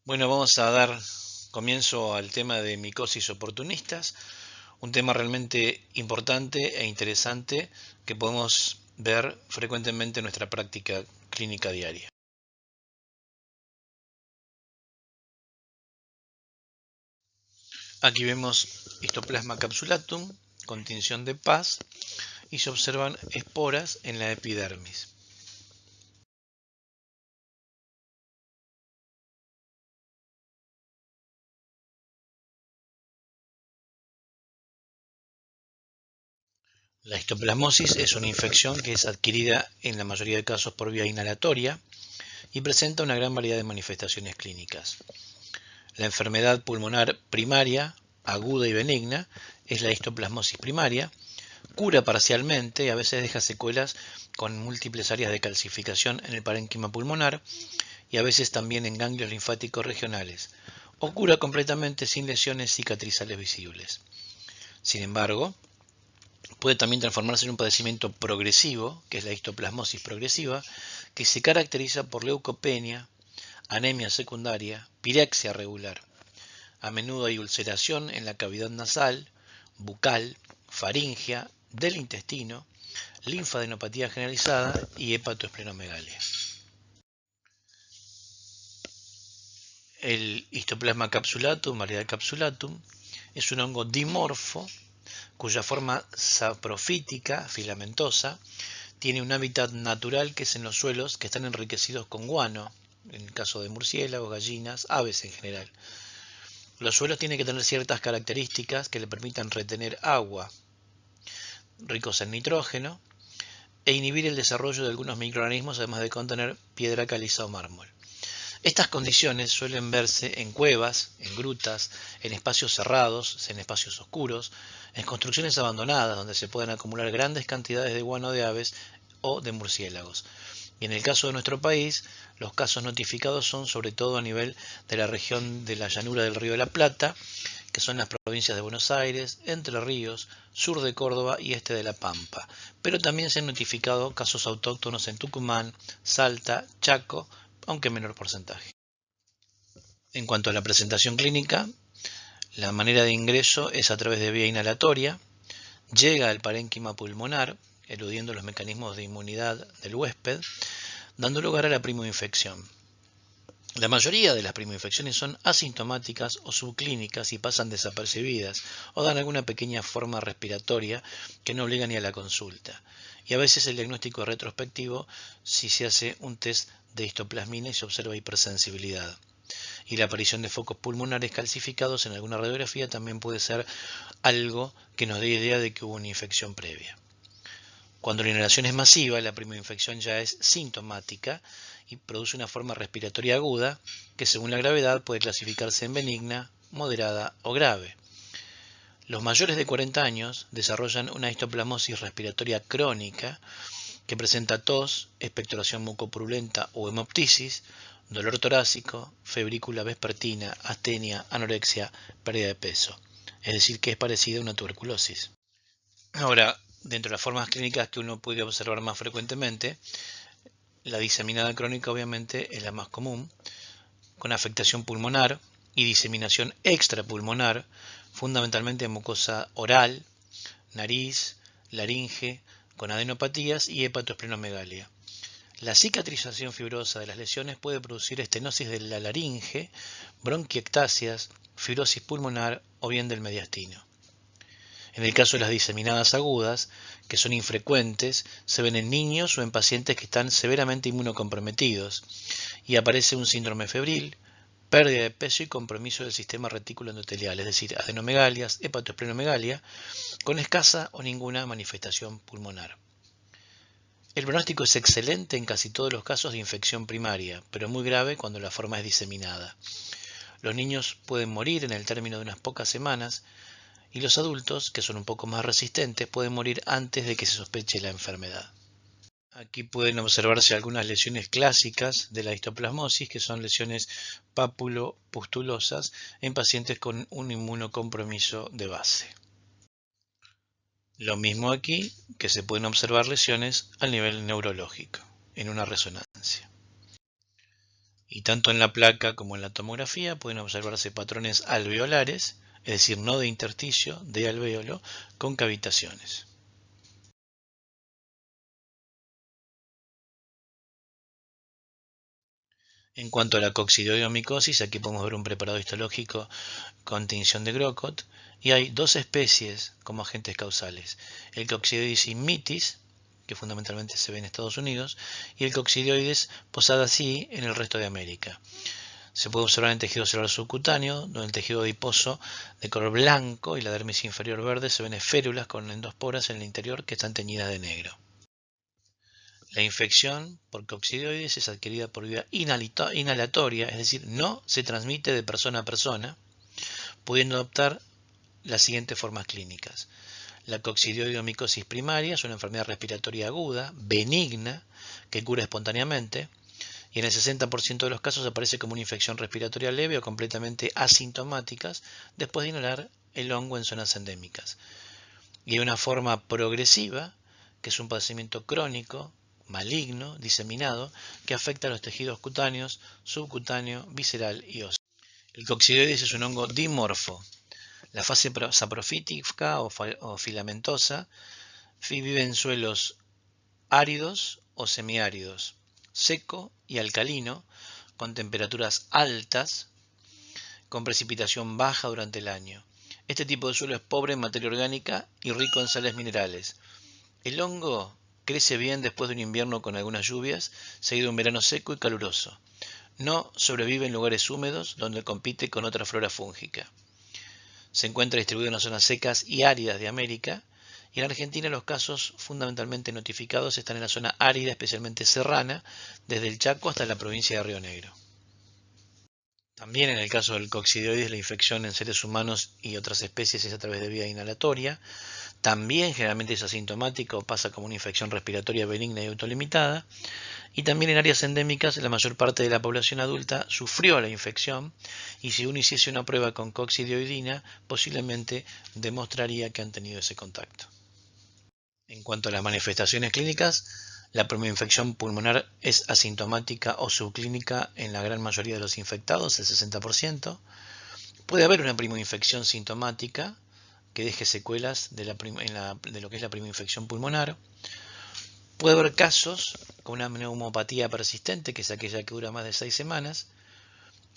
Bueno, vamos a dar comienzo al tema de micosis oportunistas, un tema realmente importante e interesante que podemos ver frecuentemente en nuestra práctica clínica diaria. Aquí vemos Histoplasma capsulatum con tinción de Paz y se observan esporas en la epidermis. La histoplasmosis es una infección que es adquirida en la mayoría de casos por vía inhalatoria y presenta una gran variedad de manifestaciones clínicas. La enfermedad pulmonar primaria, aguda y benigna, es la histoplasmosis primaria, cura parcialmente y a veces deja secuelas con múltiples áreas de calcificación en el parénquima pulmonar y a veces también en ganglios linfáticos regionales, o cura completamente sin lesiones cicatrizales visibles. Sin embargo, puede también transformarse en un padecimiento progresivo, que es la histoplasmosis progresiva, que se caracteriza por leucopenia, anemia secundaria, pirexia regular. A menudo hay ulceración en la cavidad nasal, bucal, faringea, del intestino, linfadenopatía generalizada y hepatoesplenomegalia. El Histoplasma capsulatum, variedad capsulatum, es un hongo dimorfo cuya forma saprofítica, filamentosa, tiene un hábitat natural que es en los suelos que están enriquecidos con guano, en el caso de murciélagos, gallinas, aves en general. Los suelos tienen que tener ciertas características que le permitan retener agua, ricos en nitrógeno, e inhibir el desarrollo de algunos microorganismos, además de contener piedra caliza o mármol. Estas condiciones suelen verse en cuevas, en grutas, en espacios cerrados, en espacios oscuros, en construcciones abandonadas donde se pueden acumular grandes cantidades de guano de aves o de murciélagos. Y en el caso de nuestro país, los casos notificados son sobre todo a nivel de la región de la llanura del Río de la Plata, que son las provincias de Buenos Aires, Entre Ríos, sur de Córdoba y este de La Pampa. Pero también se han notificado casos autóctonos en Tucumán, Salta, Chaco, aunque en menor porcentaje. En cuanto a la presentación clínica, la manera de ingreso es a través de vía inhalatoria, llega al parénquima pulmonar, eludiendo los mecanismos de inmunidad del huésped, dando lugar a la primoinfección. La mayoría de las primoinfecciones son asintomáticas o subclínicas y pasan desapercibidas o dan alguna pequeña forma respiratoria que no obliga ni a la consulta. Y a veces el diagnóstico es retrospectivo si se hace un test de histoplasmina y se observa hipersensibilidad. Y la aparición de focos pulmonares calcificados en alguna radiografía también puede ser algo que nos dé idea de que hubo una infección previa. Cuando la inhalación es masiva, la primoinfección ya es sintomática y produce una forma respiratoria aguda que según la gravedad puede clasificarse en benigna, moderada o grave. Los mayores de 40 años desarrollan una histoplasmosis respiratoria crónica que presenta tos, expectoración mucopurulenta o hemoptisis, dolor torácico, febrícula vespertina, astenia, anorexia, pérdida de peso. Es decir, que es parecida a una tuberculosis. Ahora, dentro de las formas clínicas que uno puede observar más frecuentemente, la diseminada crónica obviamente es la más común, con afectación pulmonar y diseminación extrapulmonar, fundamentalmente en mucosa oral, nariz, laringe, con adenopatías y hepatoesplenomegalia. La cicatrización fibrosa de las lesiones puede producir estenosis de la laringe, bronquiectasias, fibrosis pulmonar o bien del mediastino. En el caso de las diseminadas agudas, que son infrecuentes, se ven en niños o en pacientes que están severamente inmunocomprometidos y aparece un síndrome febril, pérdida de peso y compromiso del sistema retículo endotelial, es decir, adenomegalias, hepatoesplenomegalia, con escasa o ninguna manifestación pulmonar. El pronóstico es excelente en casi todos los casos de infección primaria, pero muy grave cuando la forma es diseminada. Los niños pueden morir en el término de unas pocas semanas y los adultos, que son un poco más resistentes, pueden morir antes de que se sospeche la enfermedad. Aquí pueden observarse algunas lesiones clásicas de la histoplasmosis, que son lesiones pápulo-pustulosas en pacientes con un inmunocompromiso de base. Lo mismo aquí, que se pueden observar lesiones a nivel neurológico, en una resonancia. Y tanto en la placa como en la tomografía pueden observarse patrones alveolares, es decir, no de intersticio, de alvéolo, con cavitaciones. En cuanto a la coccidioidomicosis, aquí podemos ver un preparado histológico con tinción de Grocott, y hay dos especies como agentes causales: el Coccidioides immitis, que fundamentalmente se ve en Estados Unidos, y el Coccidioides posadaceae en el resto de América. Se puede observar en tejido celular subcutáneo, donde el tejido adiposo de color blanco y la dermis inferior verde se ven esférulas con endosporas en el interior que están teñidas de negro. La infección por coccidioides es adquirida por vía inhalatoria, es decir, no se transmite de persona a persona, pudiendo adoptar las siguientes formas clínicas. La coccidioidomicosis primaria es una enfermedad respiratoria aguda, benigna, que cura espontáneamente, y en el 60% de los casos aparece como una infección respiratoria leve o completamente asintomáticas después de inhalar el hongo en zonas endémicas. Y hay una forma progresiva, que es un padecimiento crónico, maligno, diseminado, que afecta a los tejidos cutáneos, subcutáneo, visceral y óseo. El coccidioides es un hongo dimorfo. La fase saprofítica o filamentosa vive en suelos áridos o semiáridos, seco y alcalino, con temperaturas altas, con precipitación baja durante el año. Este tipo de suelo es pobre en materia orgánica y rico en sales minerales. El hongo crece bien después de un invierno con algunas lluvias, seguido de un verano seco y caluroso. No sobrevive en lugares húmedos donde compite con otra flora fúngica. Se encuentra distribuido en las zonas secas y áridas de América, y en Argentina los casos fundamentalmente notificados están en la zona árida, especialmente serrana, desde el Chaco hasta la provincia de Río Negro. También en el caso del coccidioides, la infección en seres humanos y otras especies es a través de vía inhalatoria. También generalmente es asintomática o pasa como una infección respiratoria benigna y autolimitada. Y también en áreas endémicas la mayor parte de la población adulta sufrió la infección, y si uno hiciese una prueba con coccidioidina posiblemente demostraría que han tenido ese contacto. En cuanto a las manifestaciones clínicas, la primera infección pulmonar es asintomática o subclínica en la gran mayoría de los infectados, el 60%. Puede haber una primoinfección sintomática que deje secuelas de lo que es la primoinfección pulmonar. Puede haber casos con una neumopatía persistente, que es aquella que dura más de 6 semanas,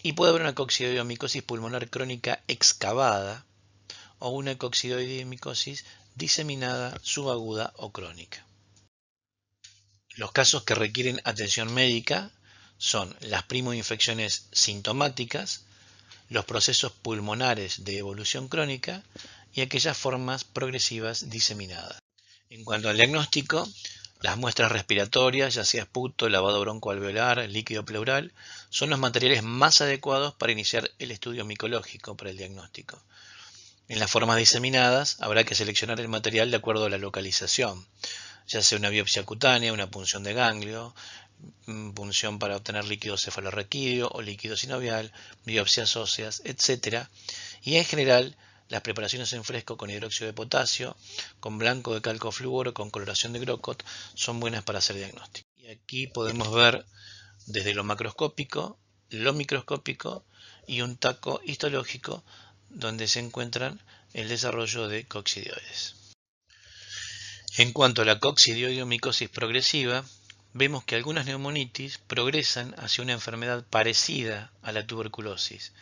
y puede haber una coccidioidomicosis pulmonar crónica excavada o una coccidioidomicosis diseminada, subaguda o crónica. Los casos que requieren atención médica son las primoinfecciones sintomáticas, los procesos pulmonares de evolución crónica y aquellas formas progresivas diseminadas. En cuanto al diagnóstico, las muestras respiratorias, ya sea esputo, lavado broncoalveolar, líquido pleural, son los materiales más adecuados para iniciar el estudio micológico para el diagnóstico. En las formas diseminadas habrá que seleccionar el material de acuerdo a la localización, ya sea una biopsia cutánea, una punción de ganglio, punción para obtener líquido cefalorraquídeo o líquido sinovial, biopsias óseas, etc. Y en general, las preparaciones en fresco con hidróxido de potasio, con blanco de calco fluoro, con coloración de Grocott, son buenas para hacer diagnóstico. Y aquí podemos ver desde lo macroscópico, lo microscópico y un taco histológico donde se encuentran el desarrollo de coccidioides. En cuanto a la coccidioidomicosis progresiva, vemos que algunas neumonitis progresan hacia una enfermedad parecida a la tuberculosis,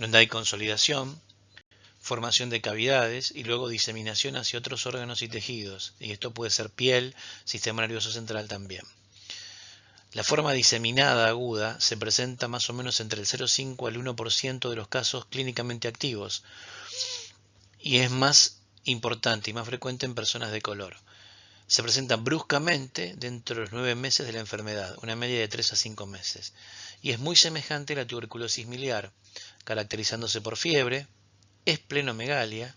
donde hay consolidación, formación de cavidades y luego diseminación hacia otros órganos y tejidos, y esto puede ser piel, sistema nervioso central también. La forma diseminada aguda se presenta más o menos entre el 0,5 al 1% de los casos clínicamente activos, y es más importante y más frecuente en personas de color. Se presenta bruscamente dentro de los 9 meses de la enfermedad, una media de 3 a 5 meses, y es muy semejante a la tuberculosis miliar, caracterizándose por fiebre, esplenomegalia,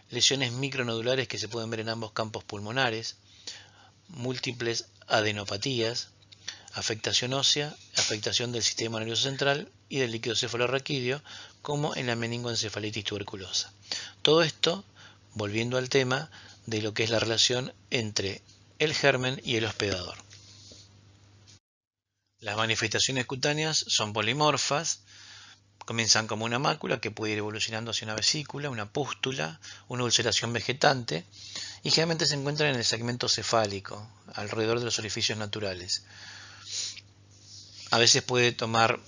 lesiones micronodulares que se pueden ver en ambos campos pulmonares, múltiples adenopatías, afectación ósea, afectación del sistema nervioso central y del líquido cefalorraquídeo, como en la meningoencefalitis tuberculosa. Todo esto, volviendo al tema de lo que es la relación entre el germen y el hospedador. Las manifestaciones cutáneas son polimorfas, comienzan como una mácula que puede ir evolucionando hacia una vesícula, una pústula, una ulceración vegetante y generalmente se encuentran en el segmento cefálico, alrededor de los orificios naturales. A veces puede tomar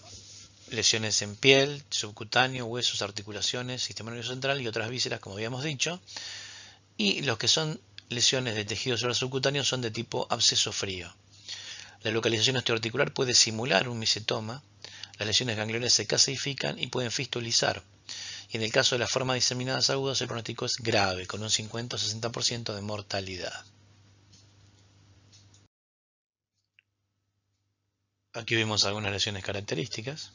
lesiones en piel, subcutáneo, huesos, articulaciones, sistema nervioso central y otras vísceras, como habíamos dicho. Y los que son lesiones de tejido celular subcutáneo son de tipo absceso frío. La localización osteoarticular puede simular un micetoma. Las lesiones ganglionares se casifican y pueden fistulizar. Y en el caso de las formas diseminadas agudas, el pronóstico es grave, con un 50 o 60% de mortalidad. Aquí vemos algunas lesiones características.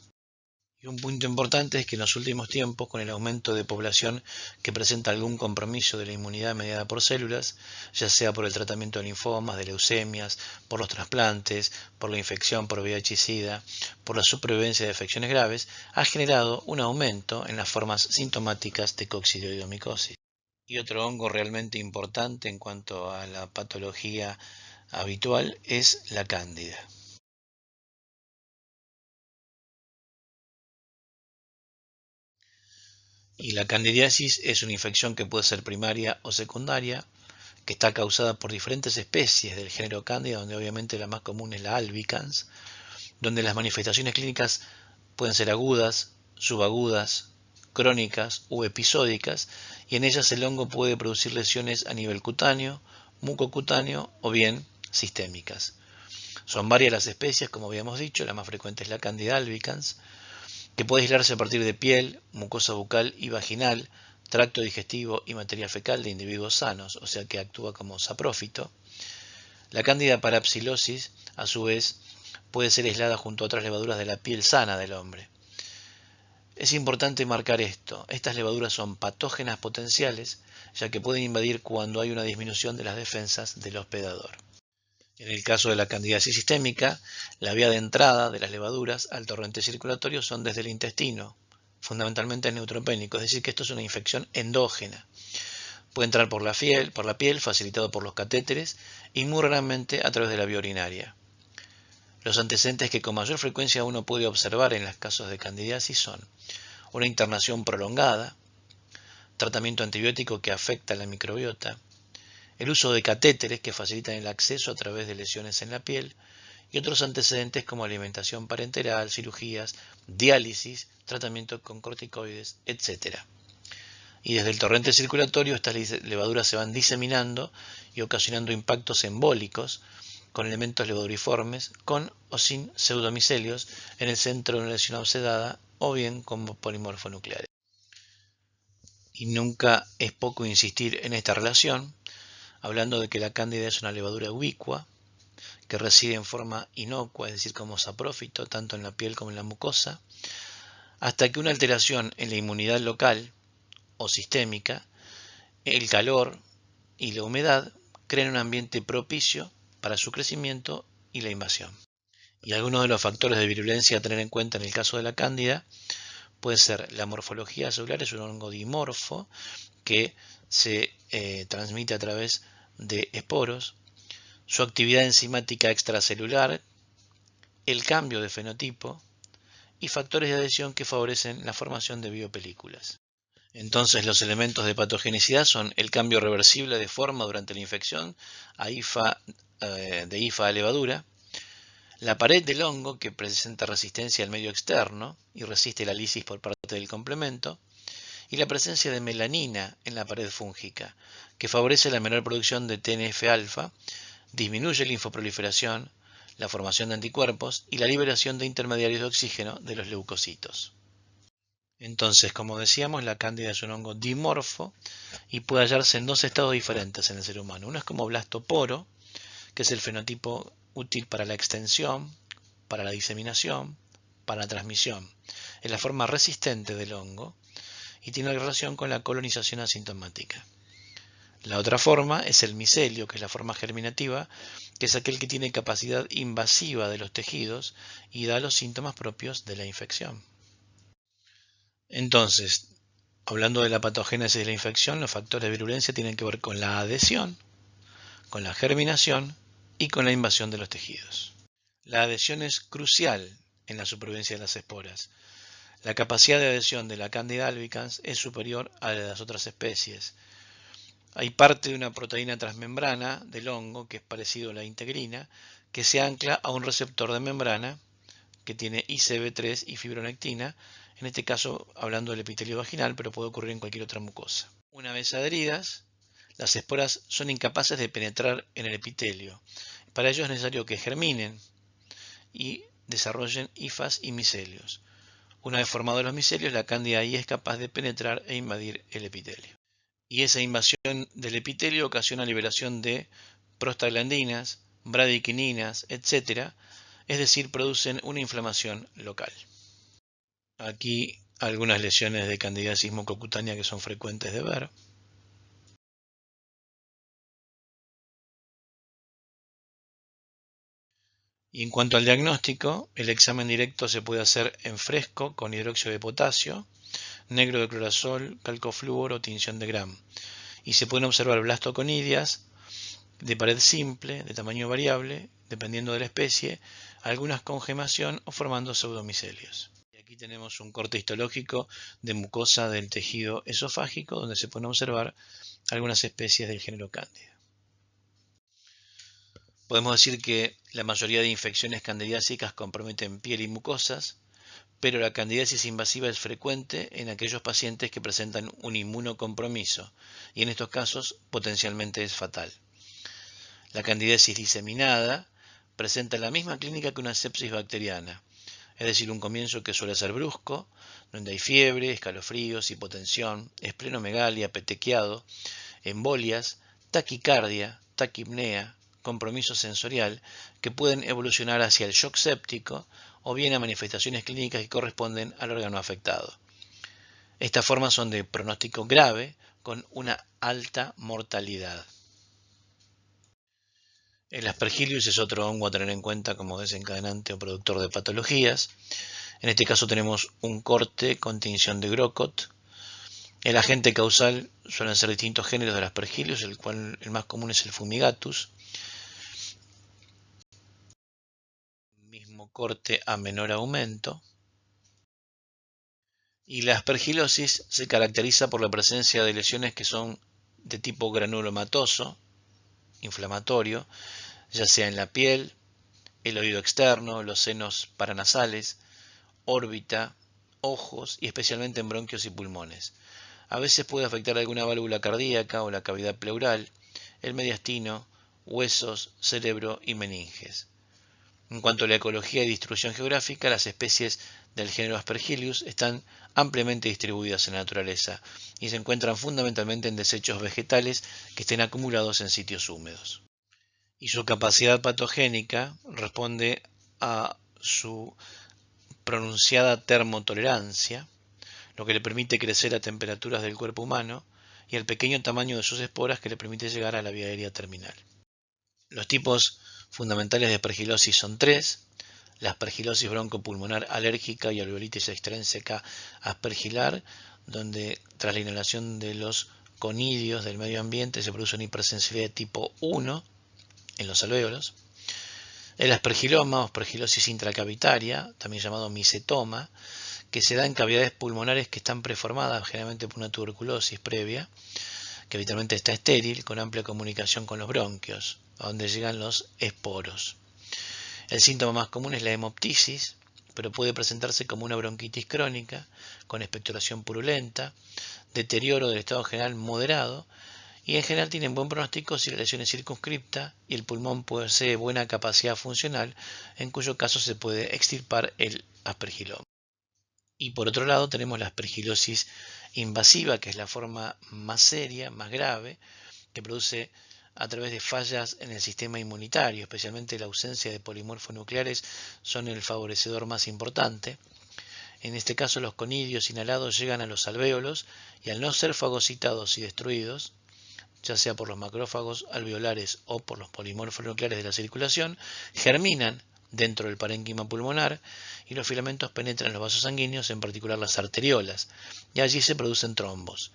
Y un punto importante es que en los últimos tiempos, con el aumento de población que presenta algún compromiso de la inmunidad mediada por células, ya sea por el tratamiento de linfomas, de leucemias, por los trasplantes, por la infección por VIH-Sida, por la supervivencia de afecciones graves, ha generado un aumento en las formas sintomáticas de coccidioidomicosis. Y otro hongo realmente importante en cuanto a la patología habitual es la cándida. Y la candidiasis es una infección que puede ser primaria o secundaria, que está causada por diferentes especies del género Candida, donde obviamente la más común es la albicans, donde las manifestaciones clínicas pueden ser agudas, subagudas, crónicas o episódicas, y en ellas el hongo puede producir lesiones a nivel cutáneo, mucocutáneo o bien sistémicas. Son varias las especies, como habíamos dicho, la más frecuente es la Candida albicans, que puede aislarse a partir de piel, mucosa bucal y vaginal, tracto digestivo y materia fecal de individuos sanos, o sea que actúa como saprófito. La cándida parapsilosis, a su vez, puede ser aislada junto a otras levaduras de la piel sana del hombre. Es importante marcar esto, estas levaduras son patógenas potenciales, ya que pueden invadir cuando hay una disminución de las defensas del hospedador. En el caso de la candidiasis sistémica, la vía de entrada de las levaduras al torrente circulatorio son desde el intestino, fundamentalmente neutropénico, es decir, que esto es una infección endógena. Puede entrar por la piel, facilitado por los catéteres, y muy raramente a través de la vía urinaria. Los antecedentes que con mayor frecuencia uno puede observar en los casos de candidiasis son una internación prolongada, tratamiento antibiótico que afecta la microbiota, el uso de catéteres que facilitan el acceso a través de lesiones en la piel y otros antecedentes como alimentación parenteral, cirugías, diálisis, tratamiento con corticoides, etc. Y desde el torrente circulatorio estas levaduras se van diseminando y ocasionando impactos embólicos con elementos levaduriformes, con o sin pseudomicelios en el centro de una lesión obsedada o bien como polimorfonucleares. Y nunca es poco insistir en esta relación, hablando de que la cándida es una levadura ubicua, que reside en forma inocua, es decir, como saprófito, tanto en la piel como en la mucosa, hasta que una alteración en la inmunidad local o sistémica, el calor y la humedad crean un ambiente propicio para su crecimiento y la invasión. Y algunos de los factores de virulencia a tener en cuenta en el caso de la cándida puede ser la morfología celular, es un hongo dimorfo que se transmite a través de esporos, su actividad enzimática extracelular, el cambio de fenotipo y factores de adhesión que favorecen la formación de biopelículas. Entonces los elementos de patogenicidad son el cambio reversible de forma durante la infección de hifa a levadura, la pared del hongo que presenta resistencia al medio externo y resiste la lisis por parte del complemento, y la presencia de melanina en la pared fúngica, que favorece la menor producción de TNF-alfa, disminuye la linfoproliferación, la formación de anticuerpos y la liberación de intermediarios de oxígeno de los leucocitos. Entonces, como decíamos, la cándida es un hongo dimorfo y puede hallarse en dos estados diferentes en el ser humano. Uno es como blastoporo, que es el fenotipo útil para la extensión, para la diseminación, para la transmisión. Es la forma resistente del hongo y tiene relación con la colonización asintomática. La otra forma es el micelio, que es la forma germinativa, que es aquel que tiene capacidad invasiva de los tejidos y da los síntomas propios de la infección. Entonces, hablando de la patogénesis de la infección, los factores de virulencia tienen que ver con la adhesión, con la germinación y con la invasión de los tejidos. La adhesión es crucial en la supervivencia de las esporas. La capacidad de adhesión de la Candida albicans es superior a la de las otras especies. Hay parte de una proteína transmembrana del hongo, que es parecido a la integrina, que se ancla a un receptor de membrana que tiene ICB3 y fibronectina, en este caso hablando del epitelio vaginal, pero puede ocurrir en cualquier otra mucosa. Una vez adheridas, las esporas son incapaces de penetrar en el epitelio. Para ello es necesario que germinen y desarrollen hifas y micelios. Una vez formados los micelios, la cándida I es capaz de penetrar e invadir el epitelio. Y esa invasión del epitelio ocasiona liberación de prostaglandinas, bradiquininas, etc., es decir, producen una inflamación local. Aquí algunas lesiones de candidiasis mucocutánea que son frecuentes de ver. Y en cuanto al diagnóstico, el examen directo se puede hacer en fresco con hidróxido de potasio, negro de clorazol, calcofluoro o tinción de Gram. Y se pueden observar blastoconidias de pared simple, de tamaño variable, dependiendo de la especie, algunas con gemación o formando pseudomicelios. Y aquí tenemos un corte histológico de mucosa del tejido esofágico, donde se pueden observar algunas especies del género Cándida. Podemos decir que la mayoría de infecciones candidiásicas comprometen piel y mucosas, pero la candidiasis invasiva es frecuente en aquellos pacientes que presentan un inmunocompromiso, y en estos casos potencialmente es fatal. La candidiasis diseminada presenta la misma clínica que una sepsis bacteriana, es decir, un comienzo que suele ser brusco, donde hay fiebre, escalofríos, hipotensión, esplenomegalia, petequiado, embolias, taquicardia, taquipnea, compromiso sensorial, que pueden evolucionar hacia el shock séptico o bien a manifestaciones clínicas que corresponden al órgano afectado. Estas formas son de pronóstico grave con una alta mortalidad. El Aspergillus es otro hongo a tener en cuenta como desencadenante o productor de patologías. En este caso tenemos un corte con tinción de Grocott. El agente causal suelen ser distintos géneros del Aspergillus, el cual el más común es el Fumigatus. Mismo corte a menor aumento. Y la aspergilosis se caracteriza por la presencia de lesiones que son de tipo granulomatoso, inflamatorio, ya sea en la piel, el oído externo, los senos paranasales, órbita, ojos y especialmente en bronquios y pulmones. A veces puede afectar alguna válvula cardíaca o la cavidad pleural, el mediastino, huesos, cerebro y meninges. En cuanto a la ecología y distribución geográfica, las especies del género Aspergillus están ampliamente distribuidas en la naturaleza y se encuentran fundamentalmente en desechos vegetales que estén acumulados en sitios húmedos. Y su capacidad patogénica responde a su pronunciada termotolerancia, lo que le permite crecer a temperaturas del cuerpo humano, y el pequeño tamaño de sus esporas que le permite llegar a la vía aérea terminal. Los tipos fundamentales de aspergilosis son tres: la aspergilosis broncopulmonar alérgica y alveolitis extrínseca aspergilar, donde tras la inhalación de los conidios del medio ambiente se produce una hipersensibilidad de tipo 1 en los alvéolos. El aspergiloma o aspergilosis intracavitaria, también llamado micetoma, que se da en cavidades pulmonares que están preformadas generalmente por una tuberculosis previa, que habitualmente está estéril, con amplia comunicación con los bronquios, a donde llegan los esporos. El síntoma más común es la hemoptisis, pero puede presentarse como una bronquitis crónica, con expectoración purulenta, deterioro del estado general moderado, y en general tienen buen pronóstico si la lesión es circunscripta y el pulmón posee buena capacidad funcional, en cuyo caso se puede extirpar el aspergiloma. Y por otro lado tenemos la aspergilosis invasiva, que es la forma más seria, más grave, que produce a través de fallas en el sistema inmunitario, especialmente la ausencia de polimorfos nucleares son el favorecedor más importante. En este caso los conidios inhalados llegan a los alvéolos y al no ser fagocitados y destruidos, ya sea por los macrófagos alveolares o por los polimorfos nucleares de la circulación, germinan dentro del parénquima pulmonar y los filamentos penetran en los vasos sanguíneos, en particular las arteriolas, y allí se producen trombos.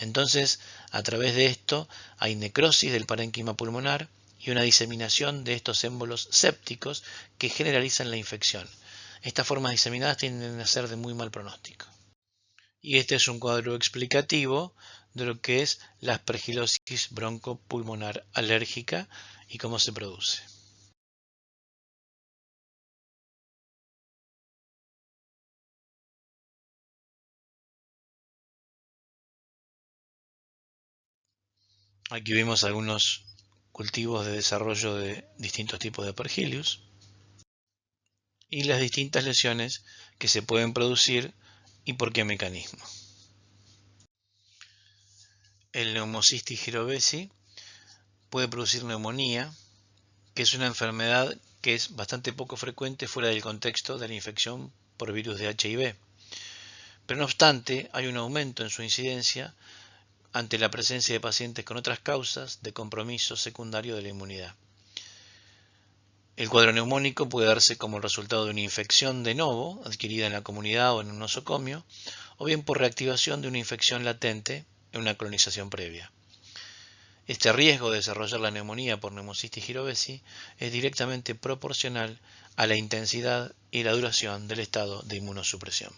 Entonces, a través de esto hay necrosis del parénquima pulmonar y una diseminación de estos émbolos sépticos que generalizan la infección. Estas formas diseminadas tienden a ser de muy mal pronóstico. Y este es un cuadro explicativo de lo que es la aspergilosis broncopulmonar alérgica y cómo se produce. Aquí vemos algunos cultivos de desarrollo de distintos tipos de Aspergillus y las distintas lesiones que se pueden producir y por qué mecanismo. El Pneumocystis jirovesi puede producir neumonía, que es una enfermedad que es bastante poco frecuente fuera del contexto de la infección por virus de HIV. Pero no obstante, hay un aumento en su incidencia ante la presencia de pacientes con otras causas de compromiso secundario de la inmunidad. El cuadro neumónico puede darse como el resultado de una infección de novo adquirida en la comunidad o en un nosocomio, o bien por reactivación de una infección latente en una colonización previa. Este riesgo de desarrollar la neumonía por Pneumocystis jirovesi es directamente proporcional a la intensidad y la duración del estado de inmunosupresión.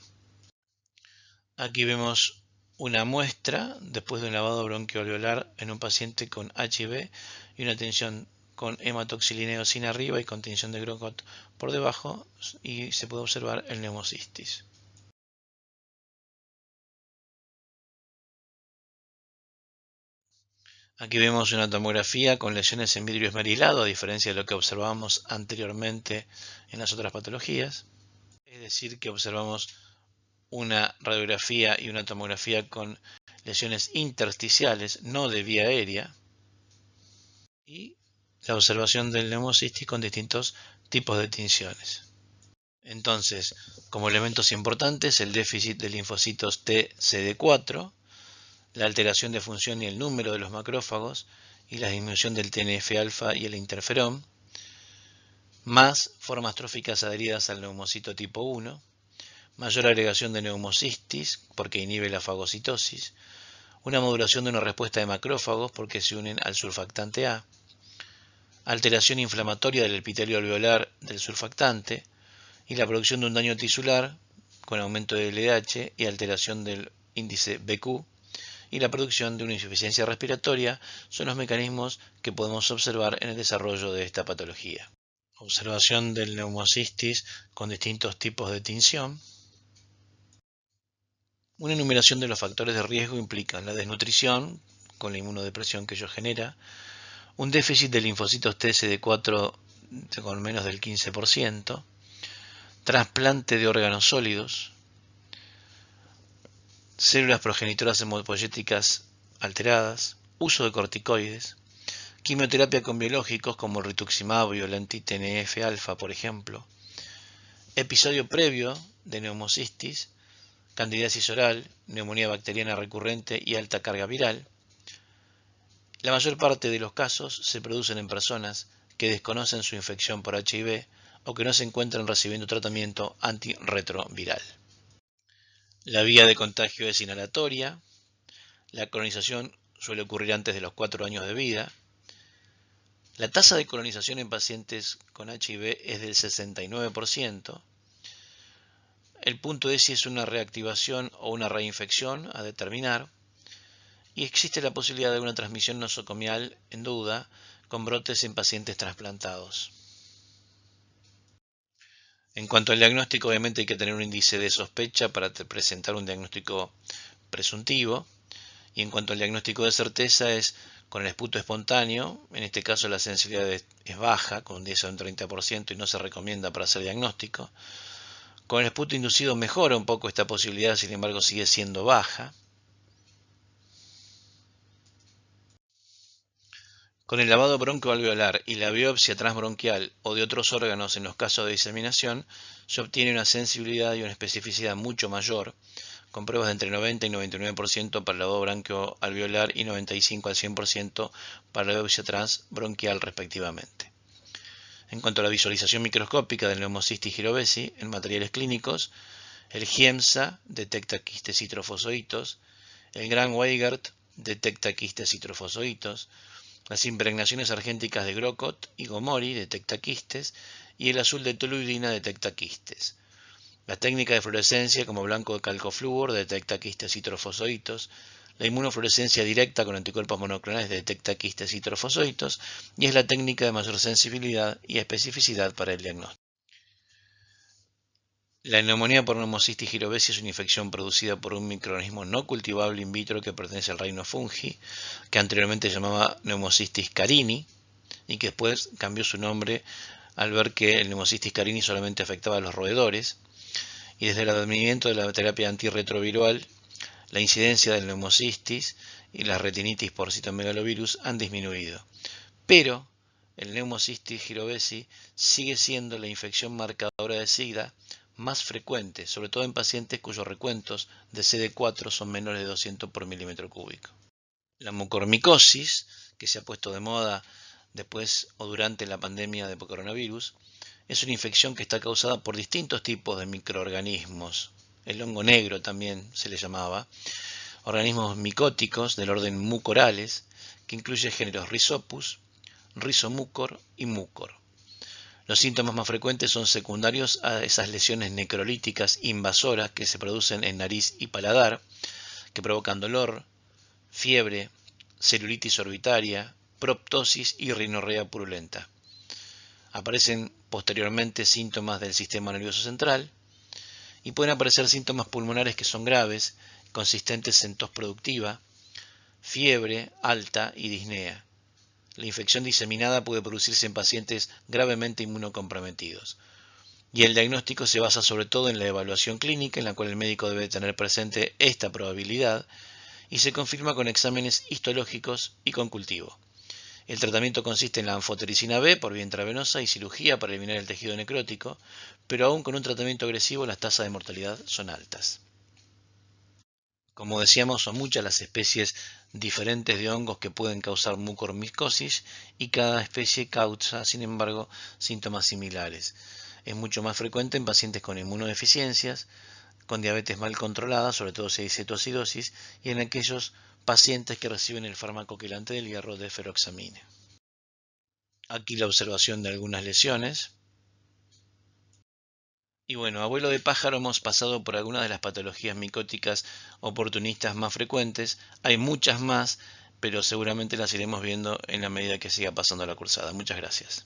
Aquí vemos una muestra después de un lavado bronquioalveolar en un paciente con HIV y una tensión con hematoxilineo sin arriba y con tensión de Grocott por debajo, y se puede observar el neumocistis. Aquí vemos una tomografía con lesiones en vidrio esmerilado, a diferencia de lo que observábamos anteriormente en las otras patologías. Es decir, que observamos una radiografía y una tomografía con lesiones intersticiales, no de vía aérea, y la observación del neumocistis con distintos tipos de tinciones. Entonces, como elementos importantes, el déficit de linfocitos T CD4, la alteración de función y el número de los macrófagos y la disminución del TNF-alfa y el interferón, más formas tróficas adheridas al neumocito tipo 1, mayor agregación de neumocistis porque inhibe la fagocitosis, una modulación de una respuesta de macrófagos porque se unen al surfactante A, alteración inflamatoria del epitelio alveolar del surfactante y la producción de un daño tisular con aumento del LDH y alteración del índice BQ y la producción de una insuficiencia respiratoria son los mecanismos que podemos observar en el desarrollo de esta patología. Observación del neumocistis con distintos tipos de tinción. Una enumeración de los factores de riesgo implica la desnutrición, con la inmunodepresión que ello genera, un déficit de linfocitos T CD4 con menos del 15%, trasplante de órganos sólidos, células progenitoras hemopoyéticas alteradas, uso de corticoides, quimioterapia con biológicos como el rituximab o el anti-TNF-alfa, por ejemplo, episodio previo de neumocistis, candidiasis oral, neumonía bacteriana recurrente y alta carga viral. La mayor parte de los casos se producen en personas que desconocen su infección por HIV o que no se encuentran recibiendo tratamiento antirretroviral. La vía de contagio es inhalatoria. La colonización suele ocurrir antes de los 4 años de vida. La tasa de colonización en pacientes con HIV es del 69%. El punto es si es una reactivación o una reinfección a determinar. Y existe la posibilidad de una transmisión nosocomial en duda con brotes en pacientes trasplantados. En cuanto al diagnóstico, obviamente hay que tener un índice de sospecha para presentar un diagnóstico presuntivo. Y en cuanto al diagnóstico de certeza es con el esputo espontáneo. En este caso la sensibilidad es baja, con un 10 o un 30%, y no se recomienda para hacer diagnóstico. Con el esputo inducido mejora un poco esta posibilidad, sin embargo sigue siendo baja. Con el lavado broncoalveolar y la biopsia transbronquial o de otros órganos en los casos de diseminación, se obtiene una sensibilidad y una especificidad mucho mayor, con pruebas de entre 90 y 99% para el lavado broncoalveolar y 95 al 100% para la biopsia transbronquial respectivamente. En cuanto a la visualización microscópica del Pneumocystis jirovesi en materiales clínicos, el GIEMSA detecta quistes y trofosoditos, el Gran-Weigert detecta quistes y trofosoditos, Las impregnaciones argénticas de Grocott y Gomori detecta quistes y el azul de toluidina detecta quistes. La técnica de fluorescencia como blanco de calcoflúor detecta quistes y trofosoditos. La inmunofluorescencia directa con anticuerpos monoclonales detecta quistes y trofosoditos y es la técnica de mayor sensibilidad y especificidad para el diagnóstico. La neumonía por Pneumocystis jirovecii es una infección producida por un microorganismo no cultivable in vitro que pertenece al reino fungi, que anteriormente se llamaba Pneumocystis carini y que después cambió su nombre al ver que el Pneumocystis carini solamente afectaba a los roedores. Y desde el advenimiento de la terapia antirretroviral, la incidencia del neumocistis y la retinitis por citomegalovirus han disminuido. Pero el Pneumocystis jirovecii sigue siendo la infección marcadora de SIDA más frecuente, sobre todo en pacientes cuyos recuentos de CD4 son menores de 200 por milímetro cúbico. La mucormicosis, que se ha puesto de moda después o durante la pandemia de coronavirus, es una infección que está causada por distintos tipos de microorganismos. El hongo negro también se le llamaba. Organismos micóticos del orden mucorales, que incluye géneros Rhizopus, Rhizomucor y Mucor. Los síntomas más frecuentes son secundarios a esas lesiones necrolíticas invasoras que se producen en nariz y paladar, que provocan dolor, fiebre, celulitis orbitaria, proptosis y rinorrea purulenta. Aparecen posteriormente síntomas del sistema nervioso central y pueden aparecer síntomas pulmonares que son graves, consistentes en tos productiva, fiebre alta y disnea. La infección diseminada puede producirse en pacientes gravemente inmunocomprometidos. Y el diagnóstico se basa sobre todo en la evaluación clínica, en la cual el médico debe tener presente esta probabilidad, y se confirma con exámenes histológicos y con cultivo. El tratamiento consiste en la anfotericina B por vía intravenosa y cirugía para eliminar el tejido necrótico, pero aún con un tratamiento agresivo las tasas de mortalidad son altas. Como decíamos, son muchas las especies diferentes de hongos que pueden causar mucormicosis y cada especie causa, sin embargo, síntomas similares. Es mucho más frecuente en pacientes con inmunodeficiencias, con diabetes mal controlada, sobre todo si hay cetoacidosis, y en aquellos pacientes que reciben el fármaco quelante del hierro de feroxamina. Aquí la observación de algunas lesiones. Y bueno, abuelo de pájaro, hemos pasado por algunas de las patologías micóticas oportunistas más frecuentes. Hay muchas más, pero seguramente las iremos viendo en la medida que siga pasando la cursada. Muchas gracias.